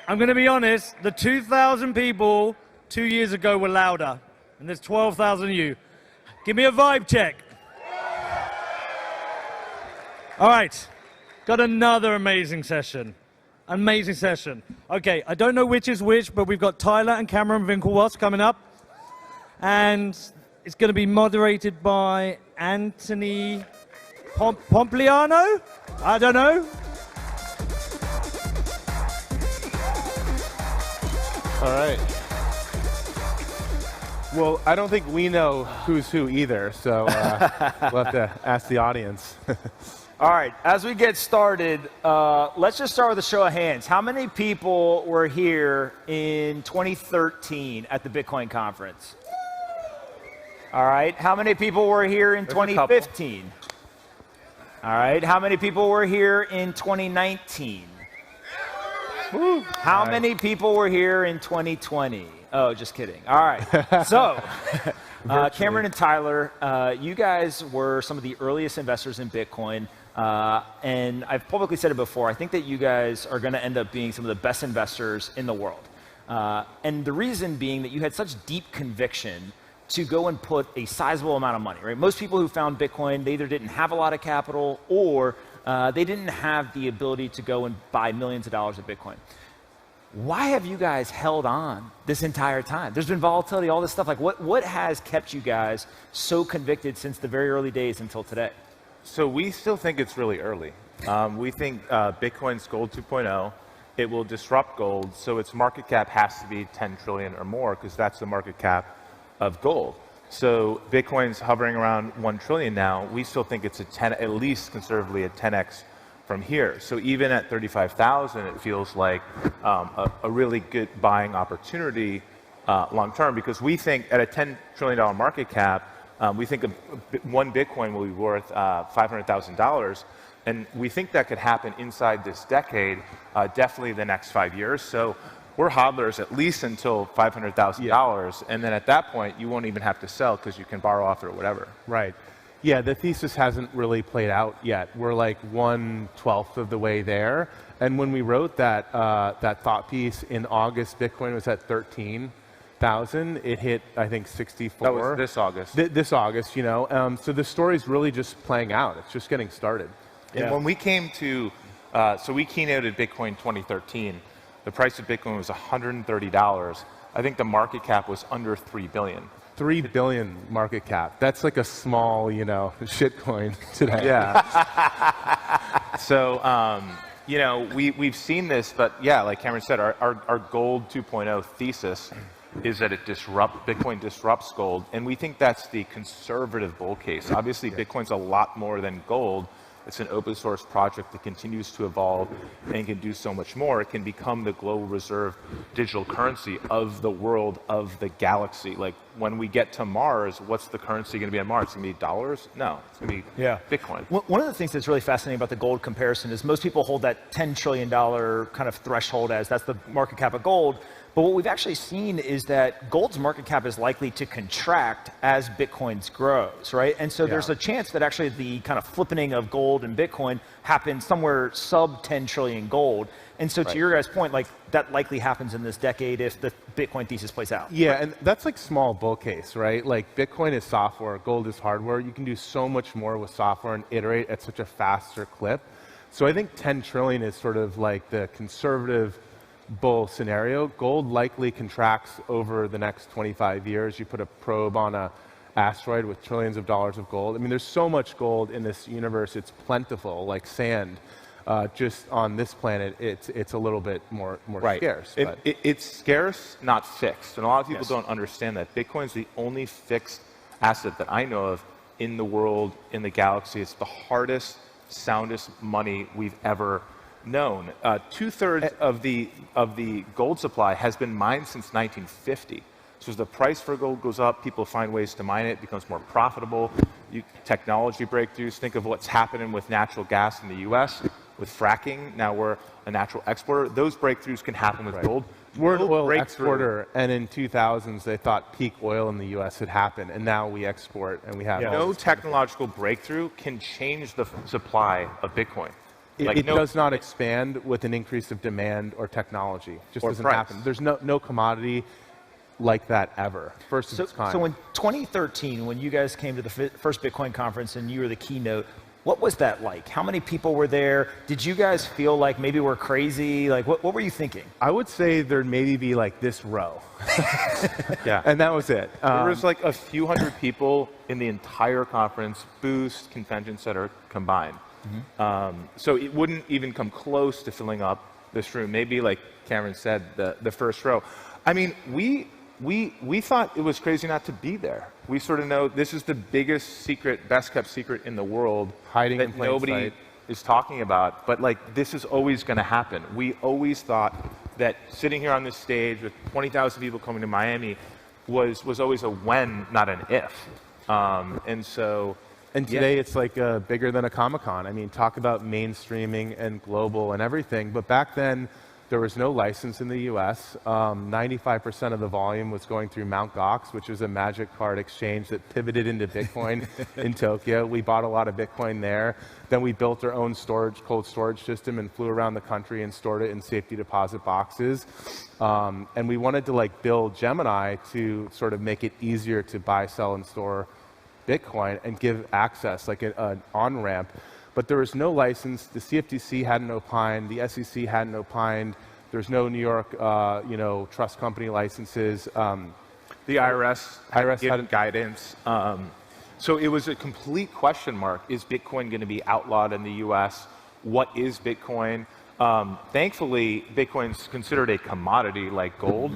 I'm going to be honest, the 2,000 people 2 years ago were louder, and there's 12,000 of you. Give me a vibe check. All right, got another amazing session. Amazing session. Okay, I don't know which is which, but we've got Tyler and Cameron Winklevoss coming up. And it's going to be moderated by Anthony Pompliano? I don't know. All right. Well, I don't think we know who's who either, so we'll have to ask the audience. All right, as we get started, let's just start with a show of hands. How many people were here in 2013 at the Bitcoin conference? All right, how many people were here in 2015? All right, how many people were here in 2019? Woo. How many people were here in 2020? Oh, just kidding. All right. So, Cameron and Tyler, you guys were some of the earliest investors in Bitcoin. And I've publicly said it before, I think that you guys are going to end up being some of the best investors in the world. And the reason being that you had such deep conviction to go and put a sizable amount of money, right? Most people who found Bitcoin, they either didn't have a lot of capital or they didn't have the ability to go and buy millions of dollars of Bitcoin. Why have you guys held on this entire time? There's been volatility, all this stuff. Like, what has kept you guys so convicted since the very early days until today? So we still think it's really early. We think Bitcoin's gold 2.0. It will disrupt gold, so its market cap has to be 10 trillion or more because that's the market cap of gold. So Bitcoin's hovering around 1 trillion now. We still think it's a 10, at least conservatively a 10x from here. So even at 35,000, it feels like a really good buying opportunity long term, because we think at a $10 trillion market cap, we think one Bitcoin will be worth $500,000. And we think that could happen inside this decade, definitely the next 5 years. So we're hodlers at least until $500,000. And then at that point, you won't even have to sell because you can borrow off it or whatever. Right. Yeah, the thesis hasn't really played out yet. We're like 1/12 of the way there. And when we wrote that, that thought piece in August, Bitcoin was at 13,000. It hit, I think, 64. That was this August. This August, you know. So the story's really just playing out. It's just getting started. And when we came to, so we keynoted Bitcoin 2013. The price of Bitcoin was $130. I think the market cap was under 3 billion. 3 billion market cap. That's like a small, you know, shitcoin today. Yeah. So, you know, we've seen this, but yeah, like Cameron said, our gold 2.0 thesis is that Bitcoin disrupts gold, and we think that's the conservative bull case. Obviously, Bitcoin's a lot more than gold. It's an open source project that continues to evolve and can do so much more. It can become the global reserve digital currency of the world, of the galaxy. Like when we get to Mars, what's the currency going to be on Mars? It's going to be dollars? No, it's going to be Bitcoin. One of the things that's really fascinating about the gold comparison is most people hold that $10 trillion kind of threshold as that's the market cap of gold. But what we've actually seen is that gold's market cap is likely to contract as Bitcoin's grows, right? And so there's a chance that actually the kind of flippening of gold and Bitcoin happens somewhere sub 10 trillion gold. And so to your guys' point, like that likely happens in this decade if the Bitcoin thesis plays out. Yeah, and that's like small bull case, right? Like Bitcoin is software, gold is hardware. You can do so much more with software and iterate at such a faster clip. So I think 10 trillion is sort of like the conservative bull scenario. Gold likely contracts over the next 25 years. You put a probe on an asteroid with trillions of dollars of gold. I mean, there's so much gold in this universe. It's plentiful, like sand. Just on this planet, it's a little bit more scarce. It's scarce, not fixed. And a lot of people don't understand that. Bitcoin's the only fixed asset that I know of in the world, in the galaxy. It's the hardest, soundest money we've ever known. 2/3 of the gold supply has been mined since 1950. So as the price for gold goes up, people find ways to mine it, becomes more profitable. Technology breakthroughs, think of what's happening with natural gas in the US, with fracking. Now we're a natural exporter. Those breakthroughs can happen with gold. We're an oil exporter, and in 2000s they thought peak oil in the US had happened, and now we export and we have no technological breakthrough can change the supply of Bitcoin. It does not expand with an increase of demand or technology. Just doesn't happen. There's no commodity like that ever. First of its kind. So in 2013, when you guys came to the first Bitcoin conference and you were the keynote, what was that like? How many people were there? Did you guys feel like maybe we're crazy? Like, what were you thinking? I would say there'd maybe be like this row. Yeah. And that was it. There was like a few hundred people in the entire conference, booths, convention center combined. So it wouldn't even come close to filling up this room. Maybe, like Cameron said, the first row. I mean, we thought it was crazy not to be there. We sort of know this is the biggest secret, best kept secret in the world, hiding in that plain nobody sight. is talking about. But like, this is always going to happen. We always thought that sitting here on this stage with 20,000 people coming to Miami was always a when, not an if. And today it's like bigger than a Comic-Con. I mean, talk about mainstreaming and global and everything. But back then, there was no license in the US. 95% of the volume was going through Mt. Gox, which was a magic card exchange that pivoted into Bitcoin in Tokyo. We bought a lot of Bitcoin there. Then we built our own cold storage system and flew around the country and stored it in safety deposit boxes. And we wanted to like build Gemini to sort of make it easier to buy, sell, and store Bitcoin and give access, like an on-ramp. But there was no license. The CFTC hadn't opined. The SEC hadn't opined. There's no New York, trust company licenses. The IRS hadn't guidance. So it was a complete question mark. Is Bitcoin going to be outlawed in the US? What is Bitcoin? Thankfully, Bitcoin's considered a commodity like gold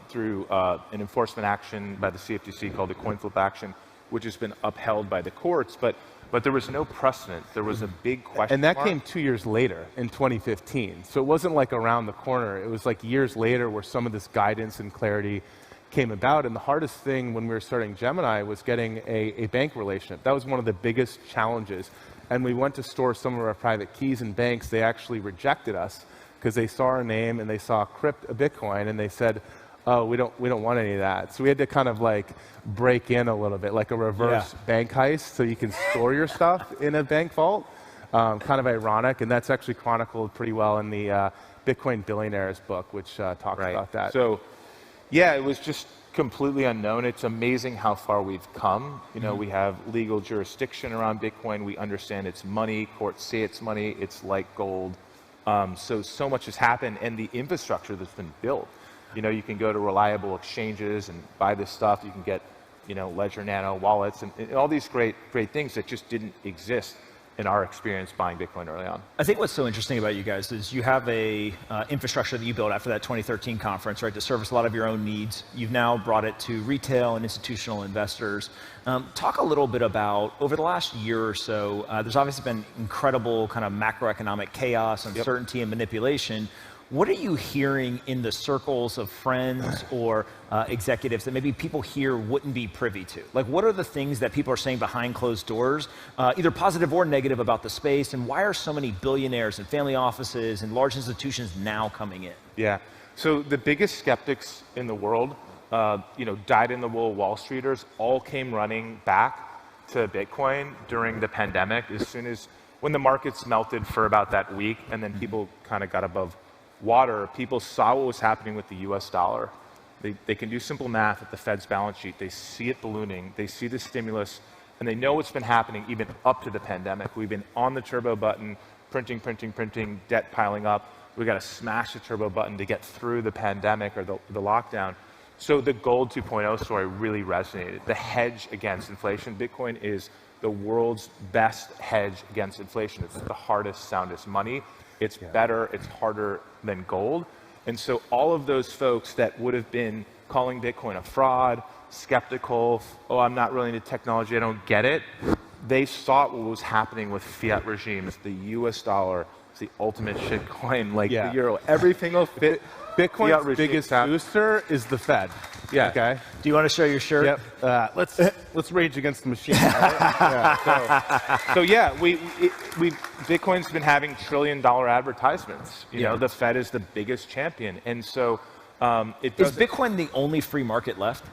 through an enforcement action by the CFTC called the coin flip action, which has been upheld by the courts. But there was no precedent. There was a big question And that mark. came 2 years later in 2015. So it wasn't like around the corner. It was like years later where some of this guidance and clarity came about. And the hardest thing when we were starting Gemini was getting a bank relationship. That was one of the biggest challenges. And we went to store some of our private keys in banks. They actually rejected us because they saw our name and they saw Bitcoin and they said, oh, we don't want any of that. So we had to kind of like break in a little bit, like a reverse bank heist, so you can store your stuff in a bank vault. Kind of ironic, and that's actually chronicled pretty well in the Bitcoin Billionaires book, which talks about that. So, yeah, it was just completely unknown. It's amazing how far we've come. You know, we have legal jurisdiction around Bitcoin. We understand it's money. Courts say it's money. It's like gold. So much has happened, and the infrastructure that's been built. You know, you can go to reliable exchanges and buy this stuff. You can get, Ledger Nano wallets and all these great things that just didn't exist in our experience buying Bitcoin early on. I think what's so interesting about you guys is you have a infrastructure that you built after that 2013 conference, right, to service a lot of your own needs. You've now brought it to retail and institutional investors. Talk a little bit about, over the last year or so, there's obviously been incredible kind of macroeconomic chaos, uncertainty, and manipulation. What are you hearing in the circles of friends or executives that maybe people here wouldn't be privy to? Like, what are the things that people are saying behind closed doors, either positive or negative about the space, and why are so many billionaires and family offices and large institutions now coming in? Yeah. So the biggest skeptics in the world, dyed-in-the-wool Wall Streeters, all came running back to Bitcoin during the pandemic when the markets melted for about that week, and then people kind of got above water. People saw what was happening with the US dollar. They can do simple math at the Fed's balance sheet. They see it ballooning. They see the stimulus, and they know what's been happening even up to the pandemic. We've been on the turbo button, printing, debt piling up. We've got to smash the turbo button to get through the pandemic or the lockdown. So the gold 2.0 story really resonated. The hedge against inflation. Bitcoin is the world's best hedge against inflation. It's the hardest, soundest money. It's better, it's harder than gold. And so all of those folks that would have been calling Bitcoin a fraud, skeptical, oh, I'm not really into technology, I don't get it, they saw what was happening with fiat regimes. The US dollar is the ultimate shit coin, like the euro. Everything will fit. Bitcoin's biggest booster is the Fed. Yeah. Okay. Do you want to show your shirt? Yep. Let's rage against the machine. Right? So Bitcoin's been having $1 trillion advertisements. You know, the Fed is the biggest champion, and so Is Bitcoin the only free market left?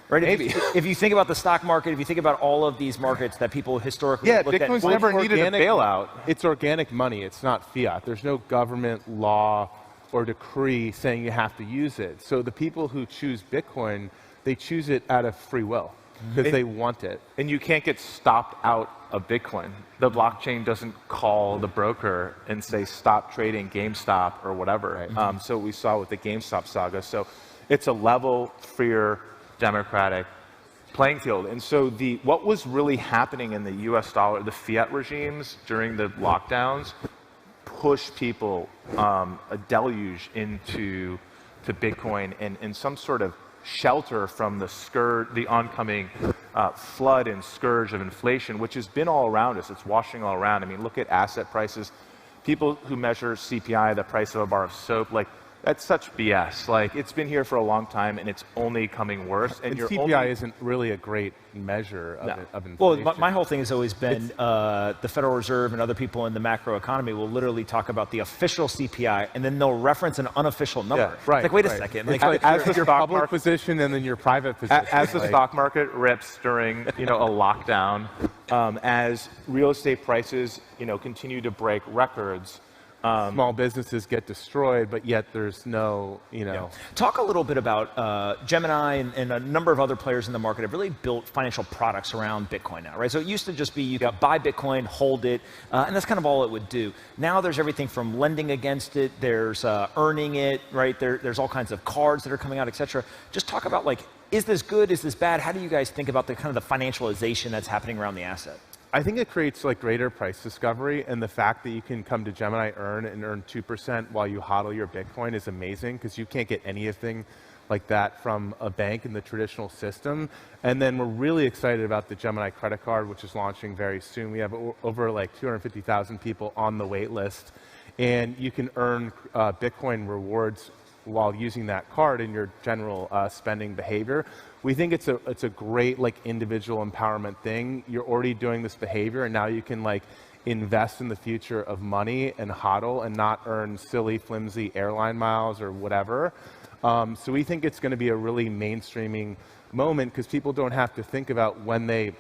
Right? Maybe. If you think about the stock market, if you think about all of these markets that people historically looked at. Bitcoin's never needed a bailout. It's organic money. It's not fiat. There's no government law or decree saying you have to use it. So the people who choose Bitcoin, they choose it out of free will because they want it. And you can't get stopped out of Bitcoin. The blockchain doesn't call the broker and say, stop trading GameStop or whatever. Right. So we saw with the GameStop saga. So it's a level, freer, democratic playing field. And so what was really happening in the US dollar, the fiat regimes during the lockdowns, pushed people a deluge into Bitcoin and some sort of shelter from the oncoming flood and scourge of inflation, which has been all around us. It's washing all around. I mean, look at asset prices. People who measure CPI, the price of a bar of soap, like, that's such BS. Like, it's been here for a long time, and it's only coming worse. And CPI isn't really a great measure of inflation. Well, my whole thing has always been the Federal Reserve and other people in the macro economy will literally talk about the official CPI, and then they'll reference an unofficial number. Yeah, right. It's like, wait a second. It's like as your public position and then your private position. As the stock market rips during a lockdown, as real estate prices continue to break records. Small businesses get destroyed, but yet there's no, Talk a little bit about Gemini and a number of other players in the market have really built financial products around Bitcoin now, right? So it used to just be you could buy Bitcoin, hold it, and that's kind of all it would do. Now there's everything from lending against it, there's earning it, right? There's all kinds of cards that are coming out, et cetera. Just talk about, like, is this good? Is this bad? How do you guys think about the kind of the financialization that's happening around the asset? I think it creates like greater price discovery, and the fact that you can come to Gemini earn 2% while you hodl your Bitcoin is amazing because you can't get anything like that from a bank in the traditional system. And then we're really excited about the Gemini credit card, which is launching very soon. We have over like 250,000 people on the wait list, and you can earn Bitcoin rewards while using that card in your general spending behavior. We think it's a great like individual empowerment thing. You're already doing this behavior, and now you can like invest in the future of money and hodl and not earn silly, flimsy airline miles or whatever. So we think it's going to be a really mainstreaming moment because people don't have to think about when they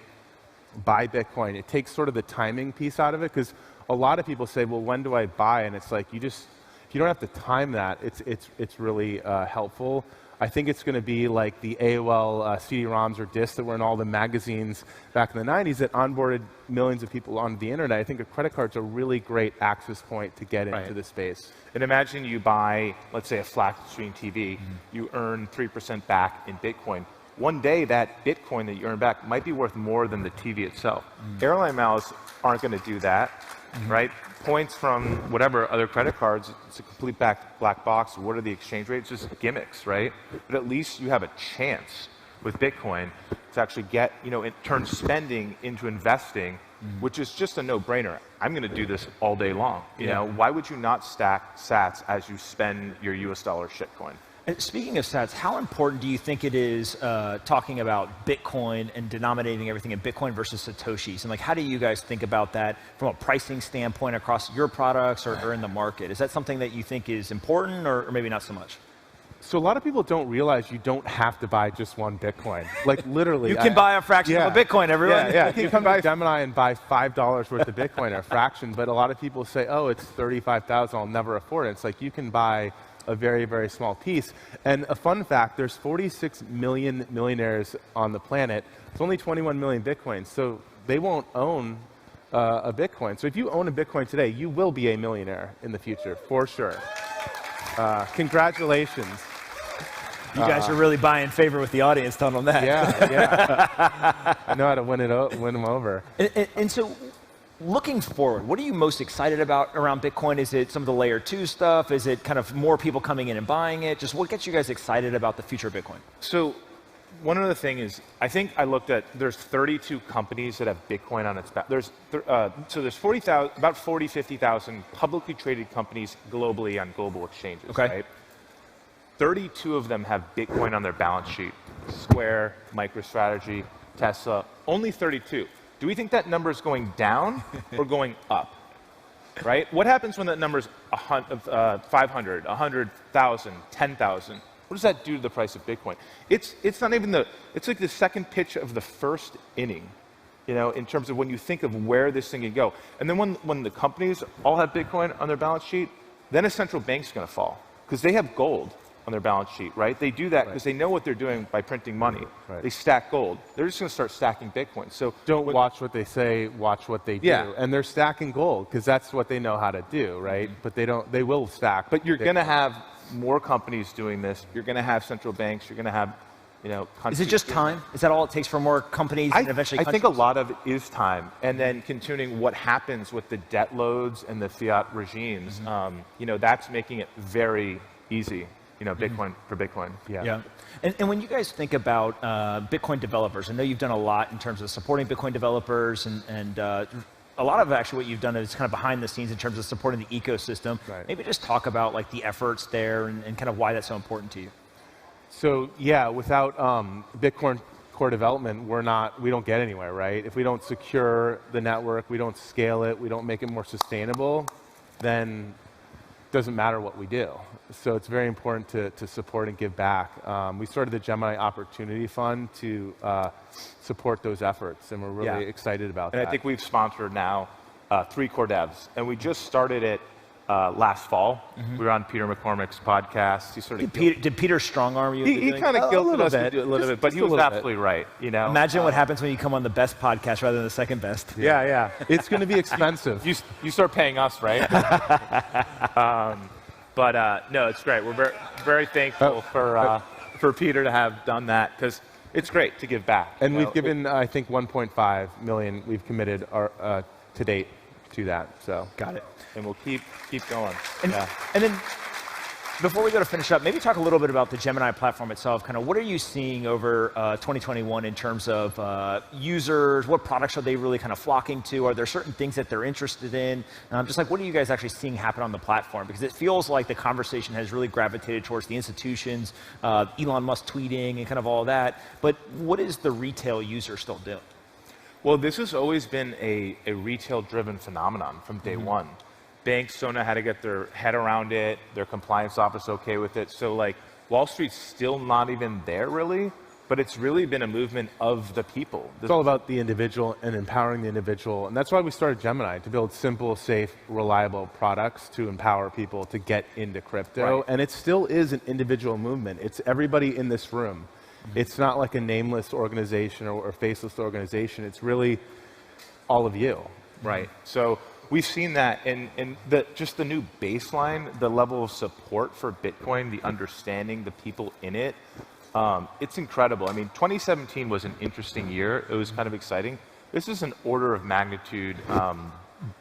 buy Bitcoin. It takes sort of the timing piece out of it because a lot of people say, well, when do I buy? And it's like, if you don't have to time that, it's really helpful. I think it's going to be like the AOL CD-ROMs or discs that were in all the magazines back in the 90s that onboarded millions of people onto the internet. I think a credit card's a really great access point to get into the space. And imagine you buy, let's say, a flat screen TV. You earn 3% back in Bitcoin. One day, that Bitcoin that you earn back might be worth more than the TV itself. Airline miles aren't going to do that, right? Points from whatever other credit cards, it's a complete black box. What are the exchange rates? Just gimmicks, right? But at least you have a chance with Bitcoin to actually get, it turns spending into investing, which is just a no-brainer. I'm going to do this all day long. You know, why would you not stack sats as you spend your US dollar shitcoin? And speaking of stats, how important do you think it is talking about Bitcoin and denominating everything in Bitcoin versus Satoshis? And like, how do you guys think about that from a pricing standpoint across your products or in the market? Is that something that you think is important or maybe not so much? So a lot of people don't realize you don't have to buy just one Bitcoin. Like literally. You can buy a fraction of a Bitcoin, everyone. Yeah. You can come to Gemini and buy $5 worth of Bitcoin or a fraction, but a lot of people say, oh, it's $35,000, I'll never afford it. It's like you can buy a very, very small piece. And a fun fact, there's 46 million millionaires on the planet. It's only 21 million Bitcoins, so they won't own a Bitcoin. So if you own a Bitcoin today, you will be a millionaire in the future, for sure. Congratulations. You guys are really buying favor with the audience, telling them that. Yeah. I know how to win them over. And so, looking forward, what are you most excited about around Bitcoin? Is it some of the layer 2 stuff? Is it kind of more people coming in and buying it? Just what gets you guys excited about the future of Bitcoin? So one other thing is, I think I looked at, there's 32 companies that have Bitcoin on its back. There's 40,000, about 40, 50,000 publicly traded companies globally on global exchanges, right? 32 of them have Bitcoin on their balance sheet. Square, MicroStrategy, Tesla, only 32. Do we think that number is going down or going up, right? What happens when that number is 500, 100,000, 10,000? What does that do to the price of Bitcoin? It's not even it's like the second pitch of the first inning, in terms of when you think of where this thing can go. And then when the companies all have Bitcoin on their balance sheet, then a central bank's going to fall because they have gold on their balance sheet, right? They do that because they know what they're doing by printing money. Right. They stack gold. They're just going to start stacking Bitcoin. So don't watch what they say, watch what they do. Yeah. And they're stacking gold because that's what they know how to do, right? But they will stack. But you're going to have more companies doing this. You're going to have central banks. You're going to have, countries. Is it just time? Is that all it takes for more companies and eventually countries? I think a lot of it is time. And then continuing what happens with the debt loads and the fiat regimes, that's making it very easy. Bitcoin for Bitcoin. Yeah. And when you guys think about Bitcoin developers, I know you've done a lot in terms of supporting Bitcoin developers, and a lot of actually what you've done is kind of behind the scenes in terms of supporting the ecosystem. Right. Maybe just talk about like the efforts there and kind of why that's so important to you. So yeah, without Bitcoin core development, we don't get anywhere, right? If we don't secure the network, we don't scale it, we don't make it more sustainable, then it doesn't matter what we do. So it's very important to support and give back. We started the Gemini Opportunity Fund to support those efforts, and we're really excited about that. And I think we've sponsored now 3 core devs, and we just started it last fall. We were on Peter McCormick's podcast. He sort of did Peter strong-arm you? He kind of guilted us to do a little bit, but he was absolutely right. Imagine what happens when you come on the best podcast rather than the second best. Yeah. It's going to be expensive. You start paying us, right? But no, it's great. We're very, very thankful for Peter to have done that because it's great to give back. And we've given, I think, 1.5 million. We've committed to date to that. So got it. And we'll keep going. And then before we go to finish up, maybe talk a little bit about the Gemini platform itself. Kind of what are you seeing over 2021 in terms of users? What products are they really kind of flocking to? Are there certain things that they're interested in? Just like what are you guys actually seeing happen on the platform? Because it feels like the conversation has really gravitated towards the institutions, Elon Musk tweeting and kind of all that. But what is the retail user still doing? Well, this has always been a retail-driven phenomenon from day one. Banks don't know how to get their head around it. Their compliance office okay with it. So like Wall Street's still not even there really, but it's really been a movement of the people. It's all about the individual and empowering the individual. And that's why we started Gemini, to build simple, safe, reliable products to empower people to get into crypto. Right. And it still is an individual movement. It's everybody in this room. It's not like a nameless organization or faceless organization. It's really all of you. Right. So we've seen that in just the new baseline, the level of support for Bitcoin, the understanding, the people in it. It's incredible. I mean, 2017 was an interesting year. It was kind of exciting. This is an order of magnitude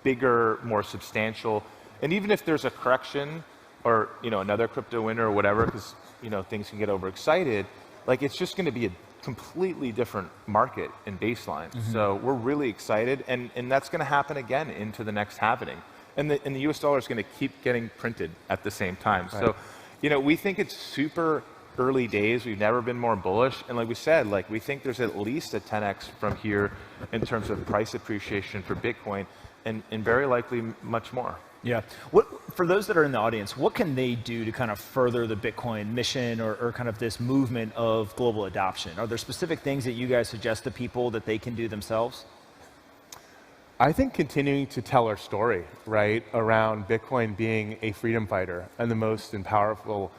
bigger, more substantial. And even if there's a correction or another crypto winter or whatever, because things can get overexcited, like it's just going to be a completely different market and baseline. So we're really excited, and that's going to happen again into the next halvening. And the US dollar is going to keep getting printed at the same time. Right. So, we think it's super early days. We've never been more bullish. And like we said, like we think there's at least a 10x from here in terms of price appreciation for Bitcoin, and very likely much more. Yeah. For those that are in the audience, what can they do to kind of further the Bitcoin mission or kind of this movement of global adoption? Are there specific things that you guys suggest to people that they can do themselves? I think continuing to tell our story, right, around Bitcoin being a freedom fighter and the most powerful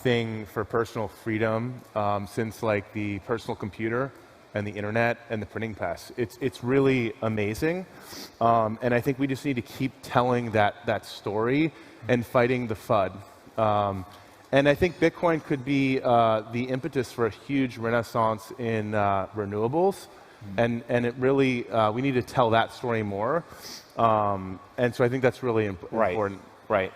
thing for personal freedom since like the personal computer and the internet and the printing press. It's really amazing. And I think we just need to keep telling that story and fighting the FUD. And I think Bitcoin could be the impetus for a huge renaissance in renewables. And it really, we need to tell that story more. And so I think that's really important. Right.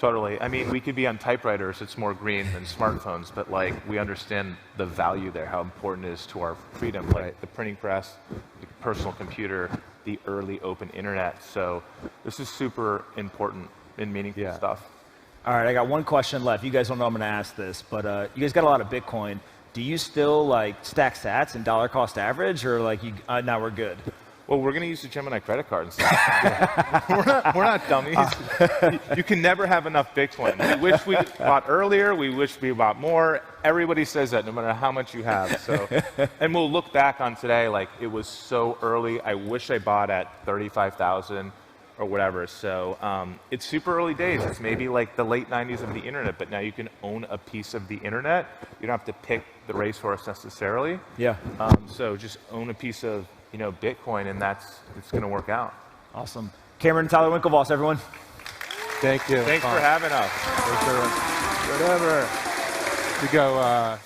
Totally. I mean, we could be on typewriters. It's more green than smartphones, but like we understand the value there, how important it is to our freedom, like the printing press, the personal computer, the early open internet. So this is super important and meaningful stuff. All right, I got one question left. You guys don't know I'm going to ask this, but you guys got a lot of Bitcoin. Do you still like stack sats and dollar cost average, or like now we're good? Well, we're going to use the Gemini credit card instead. we're not dummies. You can never have enough Bitcoin. We wish we bought earlier. We wish we bought more. Everybody says that no matter how much you have. So, and we'll look back on today like it was so early. I wish I bought at 35,000 or whatever. So it's super early days. It's maybe like the late 90s of the internet, but now you can own a piece of the internet. You don't have to pick the racehorse necessarily. Yeah. So just own a piece of Bitcoin, and it's going to work out. Awesome. Cameron and Tyler Winklevoss, everyone. Thank you. Thanks for having us. Whatever. We go.